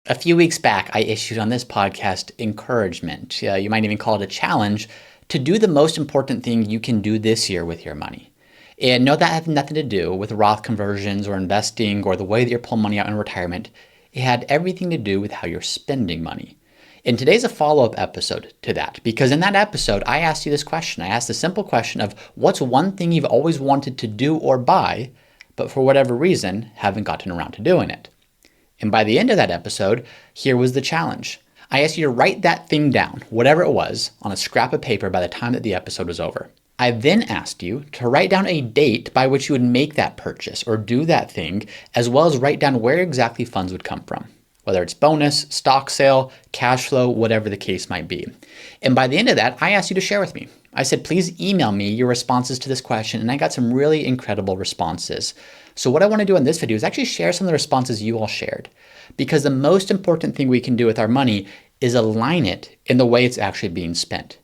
A few weeks back, I issued on this podcast encouragement. You might even call it a challenge to do the most important thing you can do this year with your money. And no, that had nothing to do with Roth conversions or investing or the way that you're pulling money out in retirement. It had everything to do with how you're spending money. And today's a follow-up episode to that, because in that episode, I asked you this question. I asked the simple question of what's one thing you've always wanted to do or buy, but for whatever reason, haven't gotten around to doing it. And by the end of that episode, here was the challenge. I asked you to write that thing down, whatever it was, on a scrap of paper by the time that the episode was over. I then asked you to write down a date by which you would make that purchase or do that thing, as well as write down where exactly funds would come from, whether it's bonus, stock sale, cash flow, whatever the case might be. And by the end of that, I asked you to share with me. I said, please email me your responses to this question, and I got some really incredible responses. So what I want to do in this video is actually share some of the responses you all shared, because the most important thing we can do with our money is align it in the way it's actually being spent.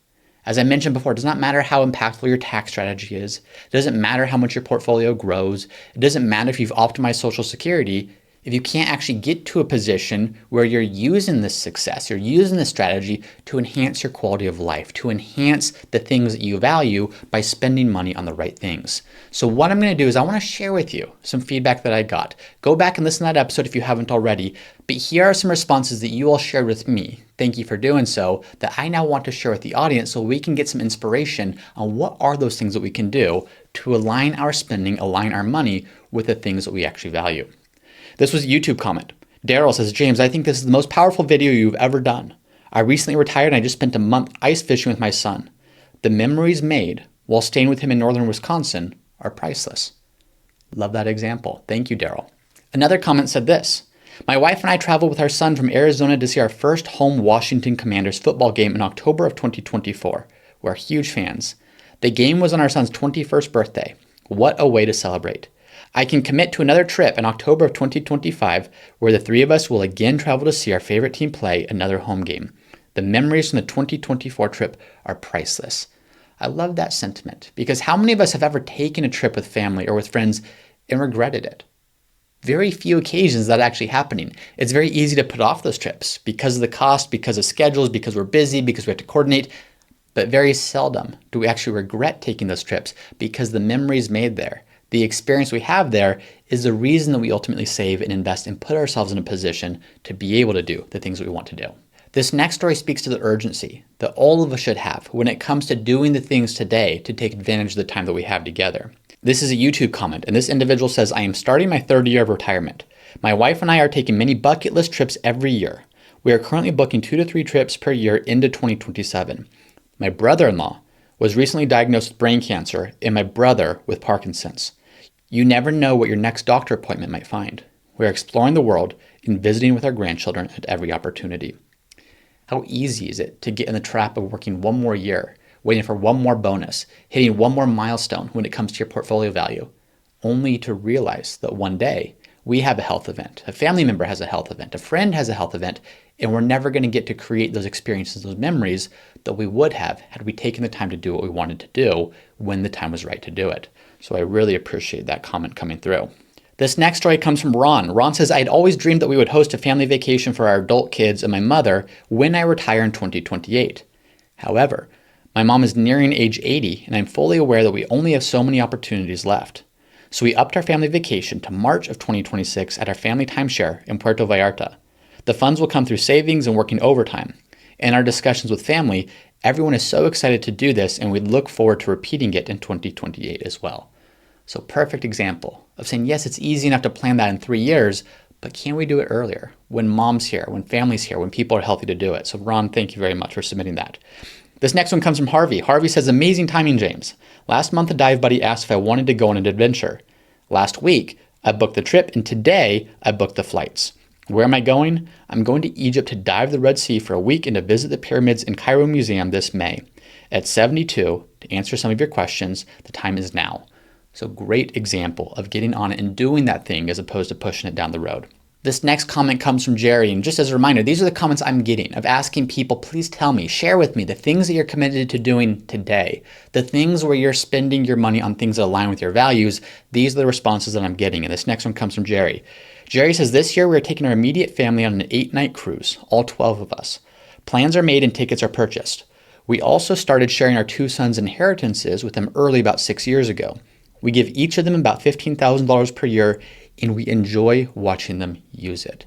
As I mentioned before, it does not matter how impactful your tax strategy is. It doesn't matter how much your portfolio grows. It doesn't matter if you've optimized Social Security. If you can't actually get to a position where you're using this success, you're using this strategy to enhance your quality of life, to enhance the things that you value by spending money on the right things. So what I'm going to do is I want to share with you some feedback that I got. Go back and listen to that episode if you haven't already. But here are some responses that you all shared with me. Thank you for doing so, that I now want to share with the audience so we can get some inspiration on what are those things that we can do to align our spending, align our money with the things that we actually value. This was a YouTube comment. Daryl says, James, I think this is the most powerful video you've ever done. I recently retired and I just spent a month ice fishing with my son. The memories made while staying with him in northern Wisconsin are priceless. Love that example. Thank you, Daryl. Another comment said this. My wife and I traveled with our son from Arizona to see our first home Washington Commanders football game in October of 2024. We're huge fans. The game was on our son's 21st birthday. What a way to celebrate. I can commit to another trip in October of 2025 where the three of us will again travel to see our favorite team play another home game. The memories from the 2024 trip are priceless. I love that sentiment because how many of us have ever taken a trip with family or with friends and regretted it? Very few occasions that actually happening. It's very easy to put off those trips because of the cost, because of schedules, because we're busy, because we have to coordinate. But very seldom do we actually regret taking those trips because the memories made there, the experience we have there is the reason that we ultimately save and invest and put ourselves in a position to be able to do the things that we want to do. This next story speaks to the urgency that all of us should have when it comes to doing the things today to take advantage of the time that we have together. This is a YouTube comment, and this individual says, I am starting my third year of retirement. My wife and I are taking many bucket list trips every year. We are currently booking 2 to 3 trips per year into 2027. My brother-in-law was recently diagnosed with brain cancer and my brother with Parkinson's. You never know what your next doctor appointment might find. We're exploring the world and visiting with our grandchildren at every opportunity. How easy is it to get in the trap of working one more year, waiting for one more bonus, hitting one more milestone when it comes to your portfolio value, only to realize that one day we have a health event, a family member has a health event, a friend has a health event, and we're never going to get to create those experiences, those memories that we would have had we taken the time to do what we wanted to do when the time was right to do it. So I really appreciate that comment coming through. This next story comes from Ron. Ron says, I'd always dreamed that we would host a family vacation for our adult kids and my mother when I retire in 2028. However, my mom is nearing age 80 and I'm fully aware that we only have so many opportunities left. So we upped our family vacation to March of 2026 at our family timeshare in Puerto Vallarta. The funds will come through savings and working overtime. In our discussions with family, everyone is so excited to do this and we look forward to repeating it in 2028 as well. So perfect example of saying, yes, it's easy enough to plan that in 3 years, but can we do it earlier when mom's here, when family's here, when people are healthy to do it? So Ron, thank you very much for submitting that. This next one comes from Harvey. Harvey says, amazing timing, James. Last month, a dive buddy asked if I wanted to go on an adventure. Last week, I booked the trip, and today I booked the flights. Where am I going? I'm going to Egypt to dive the Red Sea for a week and to visit the pyramids in Cairo Museum this May. At 72, to answer some of your questions, the time is now. So great example of getting on it and doing that thing as opposed to pushing it down the road. This next comment comes from Jerry, and just as a reminder, these are the comments I'm getting of asking people, please tell me, share with me the things that you're committed to doing today, the things where you're spending your money on things that align with your values. These are the responses that I'm getting, and this next one comes from Jerry. Jerry says, this year we're taking our immediate family on an 8-night cruise, all 12 of us. Plans are made and tickets are purchased. We also started sharing our 2 sons' inheritances with them early about 6 years ago. We give each of them about $15,000 per year, and we enjoy watching them use it.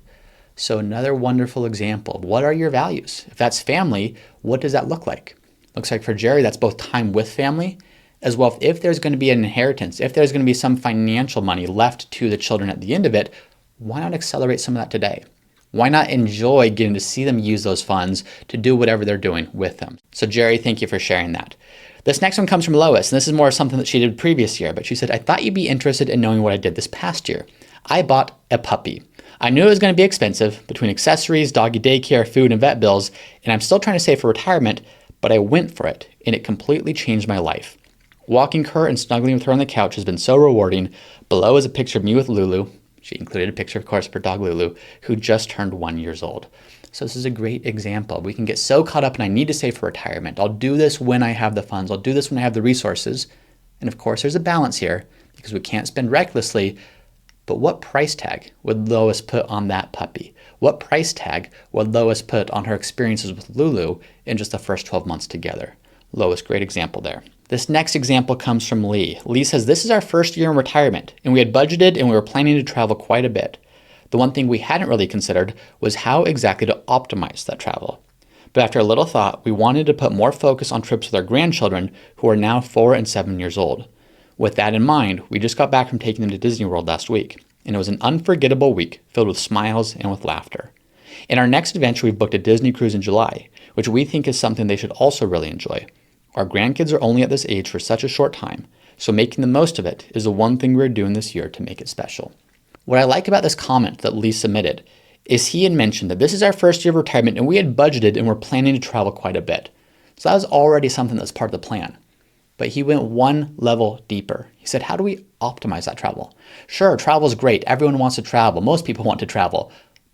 So another wonderful example. What are your values? If that's family, what does that look like? Looks like for Jerry, that's both time with family, as well if there's going to be an inheritance, if there's going to be some financial money left to the children at the end of it, why not accelerate some of that today? Why not enjoy getting to see them use those funds to do whatever they're doing with them? So Jerry, thank you for sharing that. This next one comes from Lois, and this is more something that she did previous year, but she said, I thought you'd be interested in knowing what I did this past year. I bought a puppy. I knew it was going to be expensive between accessories, doggy daycare, food, and vet bills, and I'm still trying to save for retirement, but I went for it, and it completely changed my life. Walking her and snuggling with her on the couch has been so rewarding. Below is a picture of me with Lulu. She included a picture, of course, of her dog Lulu, who just turned 1 year old. So this is a great example. We can get so caught up in I need to save for retirement. I'll do this when I have the funds. I'll do this when I have the resources. And of course, there's a balance here because we can't spend recklessly. But what price tag would Lois put on that puppy? What price tag would Lois put on her experiences with Lulu in just the first 12 months together? Lois, great example there. This next example comes from Lee. Lee says, this is our first year in retirement, and we had budgeted and we were planning to travel quite a bit. The one thing we hadn't really considered was how exactly to optimize that travel. But after a little thought, we wanted to put more focus on trips with our grandchildren, who are now 4 and 7 years old. With that in mind, we just got back from taking them to Disney World last week, and it was an unforgettable week filled with smiles and with laughter. In our next adventure, we've booked a Disney cruise in July, which we think is something they should also really enjoy. Our grandkids are only at this age for such a short time, so making the most of it is the one thing we're doing this year to make it special. What I like about this comment that Lee submitted is he had mentioned that this is our first year of retirement and we had budgeted and we're planning to travel quite a bit. So that was already something that's part of the plan. But he went one level deeper. He said, how do we optimize that travel? Sure, travel is great. Everyone wants to travel. Most people want to travel.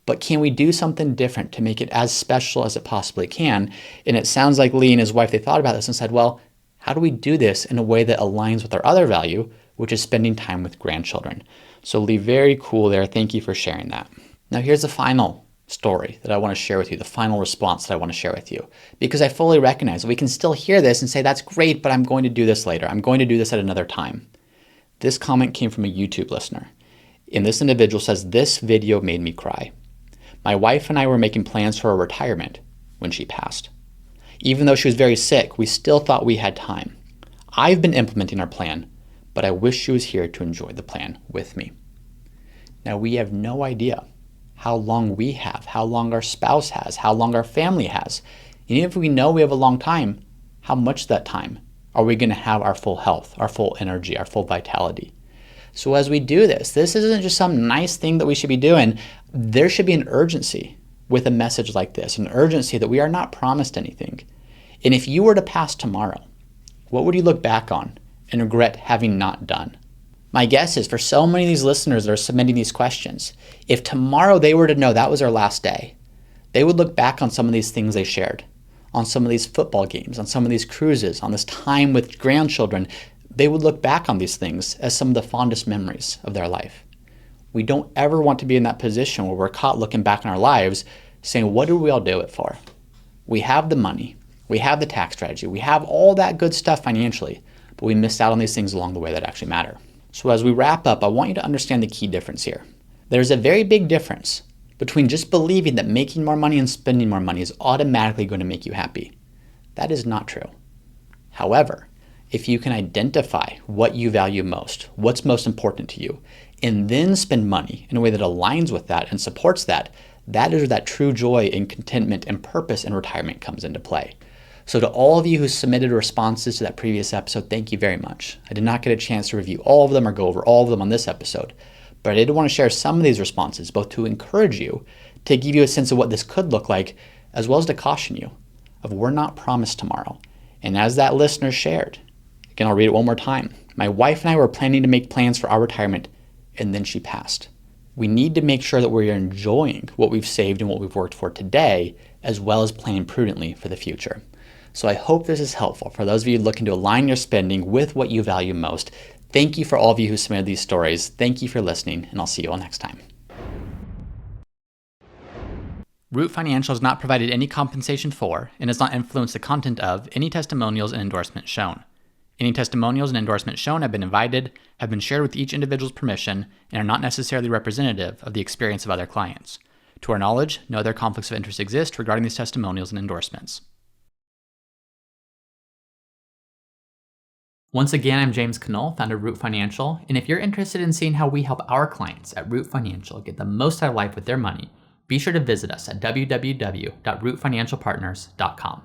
But can we do something different to make it as special as it possibly can? And it sounds like Lee and his wife, they thought about this and said, well, how do we do this in a way that aligns with our other value, which is spending time with grandchildren? So Lee, very cool there. Thank you for sharing that. Now here's the final story that I want to share with you, the final response that I want to share with you, because I fully recognize that we can still hear this and say, that's great, but I'm going to do this later. I'm going to do this at another time. This comment came from a YouTube listener. And this individual says, this video made me cry. My wife and I were making plans for her retirement when she passed. Even though she was very sick, we still thought we had time. I've been implementing our plan, but I wish she was here to enjoy the plan with me. Now, we have no idea how long we have, how long our spouse has, how long our family has. And even if we know we have a long time, how much of that time are we going to have our full health, our full energy, our full vitality? So as we do this isn't just some nice thing that we should be doing. There should be an urgency with a message like this, an urgency that we are not promised anything. And if you were to pass tomorrow, what would you look back on and regret having not done? My guess is for so many of these listeners that are submitting these questions, if tomorrow they were to know that was their last day, they would look back on some of these things they shared, on some of these football games, on some of these cruises, on this time with grandchildren. They would look back on these things as some of the fondest memories of their life. We don't ever want to be in that position where we're caught looking back on our lives saying, what did we all do it for? We have the money, we have the tax strategy, we have all that good stuff financially, but we missed out on these things along the way that actually matter. So as we wrap up, I want you to understand the key difference here. There's a very big difference between just believing that making more money and spending more money is automatically going to make you happy. That is not true. However, if you can identify what you value most, what's most important to you, and then spend money in a way that aligns with that and supports that, that is where that true joy and contentment and purpose in retirement comes into play. So to all of you who submitted responses to that previous episode, thank you very much. I did not get a chance to review all of them or go over all of them on this episode, but I did want to share some of these responses, both to encourage you, to give you a sense of what this could look like, as well as to caution you of we're not promised tomorrow. And as that listener shared, again, I'll read it one more time. My wife and I were planning to make plans for our retirement, and then she passed. We need to make sure that we're enjoying what we've saved and what we've worked for today, as well as planning prudently for the future. So I hope this is helpful for those of you looking to align your spending with what you value most. Thank you for all of you who submitted these stories. Thank you for listening, and I'll see you all next time. Root Financial has not provided any compensation for and does not influence the content of any testimonials and endorsements shown. Any testimonials and endorsements shown have been invited, have been shared with each individual's permission, and are not necessarily representative of the experience of other clients. To our knowledge, no other conflicts of interest exist regarding these testimonials and endorsements. Once again, I'm James Knoll, founder of Root Financial, and if you're interested in seeing how we help our clients at Root Financial get the most out of life with their money, be sure to visit us at www.rootfinancialpartners.com.